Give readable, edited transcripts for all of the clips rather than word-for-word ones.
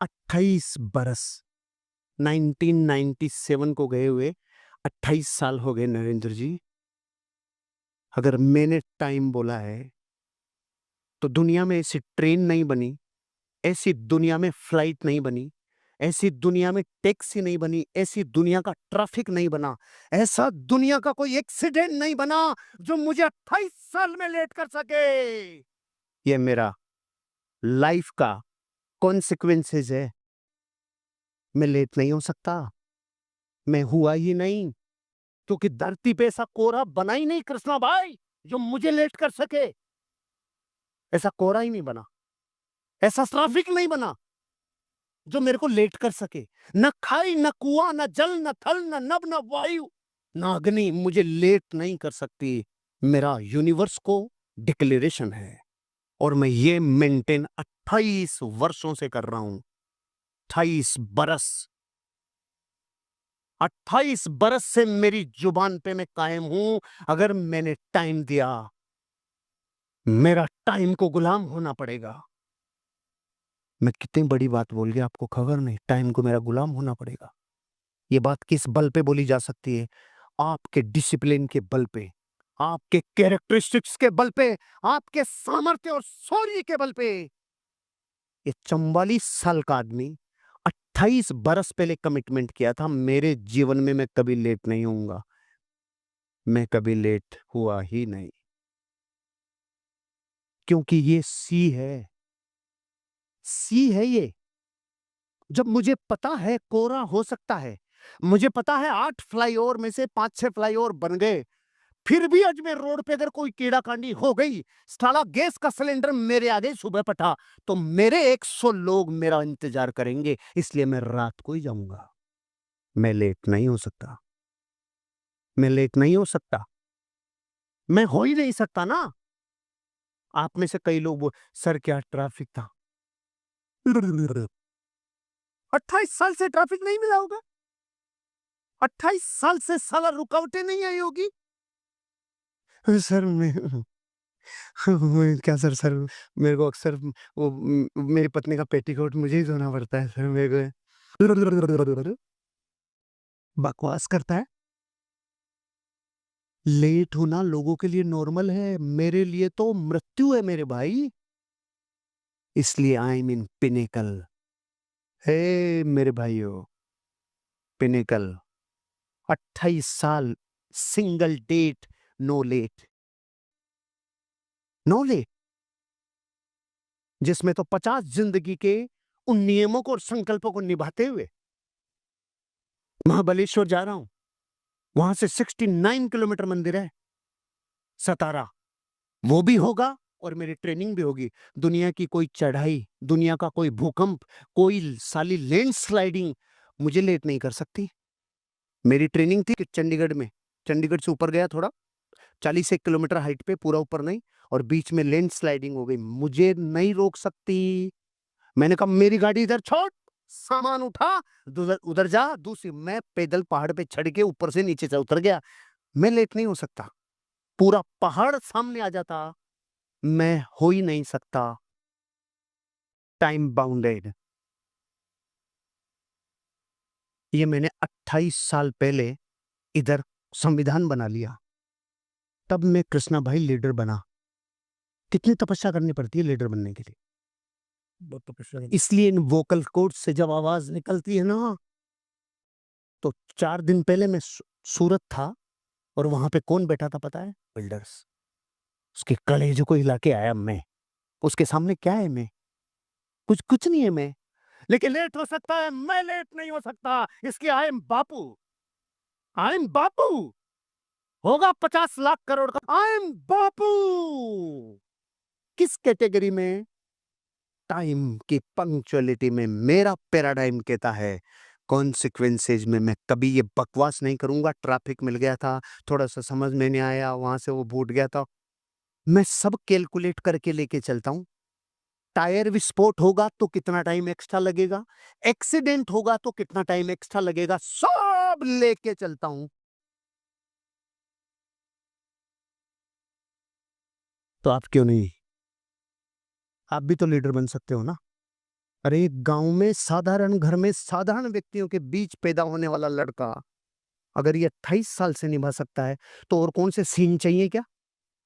28 बरस 1997 को गए हुए 28 साल हो गए नरेंद्र जी। अगर मैंने टाइम बोला है तो दुनिया में ऐसी ट्रेन नहीं बनी, ऐसी दुनिया में फ्लाइट नहीं बनी, ऐसी दुनिया में टैक्सी नहीं बनी, ऐसी दुनिया का ट्रैफिक नहीं बना, ऐसा दुनिया का कोई एक्सीडेंट नहीं बना जो मुझे 28 साल में लेट कर सके। ये मेरा लाइफ का कॉन्सिक्वेंसेज है। मैं लेट नहीं हो सकता, मैं हुआ ही नहीं, क्योंकि धरती पे ऐसा कोहरा बना ही नहीं कृष्णा भाई जो मुझे लेट कर सके। ऐसा कोहरा ही नहीं बना, ऐसा ट्रैफिक नहीं बना जो मेरे को लेट कर सके। न खाई, न कुआं, न जल, न थल, न नभ, न वायु, न अग्नि मुझे लेट नहीं कर सकती। मेरा यूनिवर्स को डिक्लेरेशन है और मैं ये मेंटेन 28 वर्षों से कर रहा हूं। 28 बरस, 28 बरस से मेरी जुबान पे मैं कायम हूं। अगर मैंने टाइम दिया, मेरा टाइम को गुलाम होना पड़ेगा। मैं कितनी बड़ी बात बोल गया आपको खबर नहीं, टाइम को मेरा गुलाम होना पड़ेगा। ये बात किस बल पे बोली जा सकती है? आपके डिसिप्लिन के बल पे, आपके कैरेक्टरिस्टिक्स के बल पे, आपके सामर्थ्य और शौर्य के बल पे। ये 44 साल का आदमी 28 बरस पहले कमिटमेंट किया था, मेरे जीवन में मैं कभी लेट नहीं होऊंगा। मैं कभी लेट हुआ ही नहीं, क्योंकि ये सी है, सी है ये। जब मुझे पता है कोरा हो सकता है, मुझे पता है 8 फ्लाईओवर में से 5-6 फ्लाईओवर बन गए, फिर भी अजमेर रोड पे अगर कोई कीड़ा कांडी हो गई, साला गैस का सिलेंडर मेरे आगे सुबह पटा, तो मेरे 100 लोग मेरा इंतजार करेंगे, इसलिए मैं रात को ही जाऊंगा। मैं लेट नहीं हो सकता, मैं लेट नहीं हो सकता, मैं हो ही नहीं सकता ना। आप में से कई लोग सर क्या ट्रैफिक था। 28 साल से ट्रैफिक नहीं मिला होगा, 28 साल से साला रुकावटें नहीं आई होगी। सर क्या सर मेरे को अक्सर वो मेरी पत्नी का पेटीकोट मुझे ही धोना पड़ता है सर, मेरे को बकवास करता है। लेट होना लोगों के लिए नॉर्मल है, मेरे लिए तो मृत्यु है मेरे भाई। इसलिए आई एम इन पिनेकल। हे मेरे भाइयों, पिनेकल। 28 साल, single date, no late, no late, जिसमें तो 50 जिंदगी के उन नियमों को और संकल्पों को निभाते हुए महाबलेश्वर जा रहा हूं। वहां से 69 किलोमीटर मंदिर है, सतारा, वो भी होगा और मेरी ट्रेनिंग भी होगी। दुनिया की कोई चढ़ाई, दुनिया का कोई भूकंप, कोई साली लैंडस्लाइडिंग मुझे लेट नहीं कर सकती। मेरी ट्रेनिंग थी कि चंडीगढ़ में, चंडीगढ़ से ऊपर गया थोड़ा, 41 किलोमीटर हाइट पे, पूरा ऊपर नहीं, और बीच में लैंडस्लाइडिंग हो गई, मुझे नहीं रोक सकती। मैंने कहा मेरी गाड़ी इधर छोड़, सामान उठा, उधर उधर जा, दूसरी मैं पैदल पहाड़ पे चढ़ के ऊपर से नीचे से उतर गया। मैं लेट नहीं हो सकता, पूरा पहाड़ सामने आ जाता, मैं हो ही नहीं सकता। Time bounded. ये मैंने 28 साल पहले इधर संविधान बना लिया, तब मैं कृष्णा भाई लीडर बना। कितनी तपस्या करनी पड़ती है लीडर बनने के लिए, बहुत तपस्या। इसलिए इन वोकल कोर्ड से जब आवाज निकलती है ना, तो 4 दिन पहले मैं सूरत था, और वहां पे कौन बैठा था पता है? बिल्डर्स। उसके कलेजे को हिला के आया मैं। उसके सामने क्या है मैं? कुछ कुछ नहीं है मैं। लेकिन लेट हो सकता है, मैं लेट नहीं हो सकता, इसकी I am Bapu. I am बापू। होगा 50 लाख करोड़ का, आई एम बापू। किस कैटेगरी में? टाइम की पंक्चुअलिटी में मेरा पैराडाइम कहता है कॉन्सिक्वेंसेज में मैं कभी ये बकवास नहीं करूंगा। ट्रैफिक मिल गया था, थोड़ा सा समझ में नहीं आया, वहां से वो फूट गया था, मैं सब कैलकुलेट करके लेके चलता हूं। टायर विस्फोट होगा तो कितना टाइम एक्स्ट्रा लगेगा, एक्सीडेंट होगा तो कितना टाइम एक्स्ट्रा लगेगा, सब लेके चलता हूं। तो आप क्यों नहीं? आप भी तो लीडर बन सकते हो ना। अरे गांव में साधारण घर में साधारण व्यक्तियों के बीच पैदा होने वाला लड़का अगर ये 28 साल से निभा सकता है तो और कौन से सीन चाहिए क्या?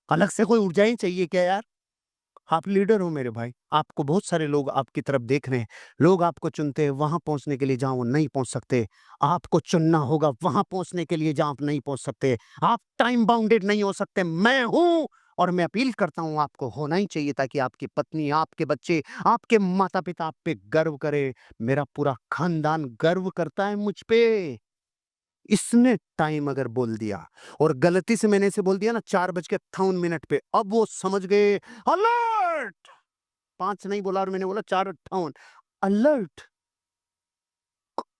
अलग से कोई ऊर्जाएं चाहिए क्या यार? आप लीडर हो मेरे भाई, आपको बहुत सारे लोग आपकी तरफ देख रहे हैं। लोग आपको चुनते हैं वहां पहुंचने के लिए जहां वो नहीं पहुंच सकते। आपको चुनना होगा वहां पहुंचने के लिए जहां आप नहीं पहुंच सकते। आप टाइम बाउंडेड नहीं हो सकते। मैं हूं और मैं अपील करता हूं, आपको होना ही चाहिए ताकि आपकी पत्नी, आपके बच्चे, आपके माता पिता आप पे गर्व करे। मेरा पूरा खानदान गर्व करता है मुझ पे। इसने टाइम अगर बोल दिया और गलती से मैंने इसे बोल दिया ना 4:58 पे, अब वो समझ गए अलर्ट। 5 नहीं बोला और मैंने बोला 4:58। अलर्ट।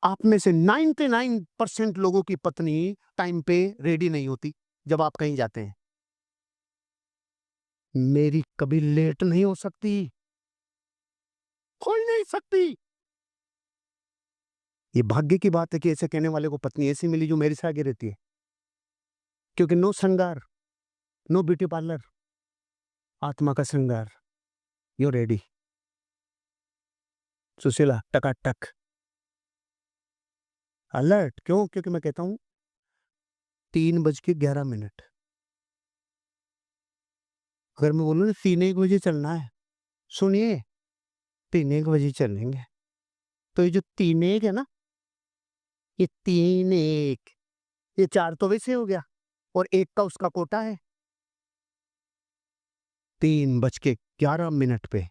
आप में से 99% लोगों की पत्नी टाइम पे रेडी नहीं होती जब आप कहीं जाते हैं। मेरी कभी लेट नहीं हो सकती, हो ही नहीं सकती। ये भाग्य की बात है कि ऐसे कहने वाले को पत्नी ऐसी मिली जो मेरे से आगे रहती है, क्योंकि नो श्रृंगार, नो ब्यूटी पार्लर, आत्मा का श्रृंगार। You ready Sushila, Takatak alert. क्यों? क्योंकि मैं कहता हूं 3:11। अगर मैं बोलूं ना 3-1 बजे चलना है, सुनिए, 3-1 बजे चलेंगे। तो ये जो 3-1 है ना, ये 3-1, ये 4 तो वैसे हो गया और 1 का उसका कोटा है। 3:11 पे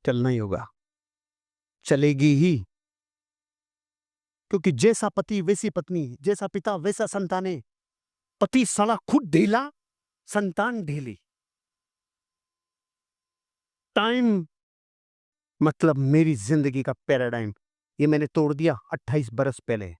चलना ही होगा, चलेगी ही। क्योंकि जैसा पति वैसी पत्नी, जैसा पिता वैसा संतानें। पति साला खुद ढीला, संतान ढीली। टाइम मतलब मेरी जिंदगी का पैराडाइम, ये मैंने तोड़ दिया 28 बरस पहले।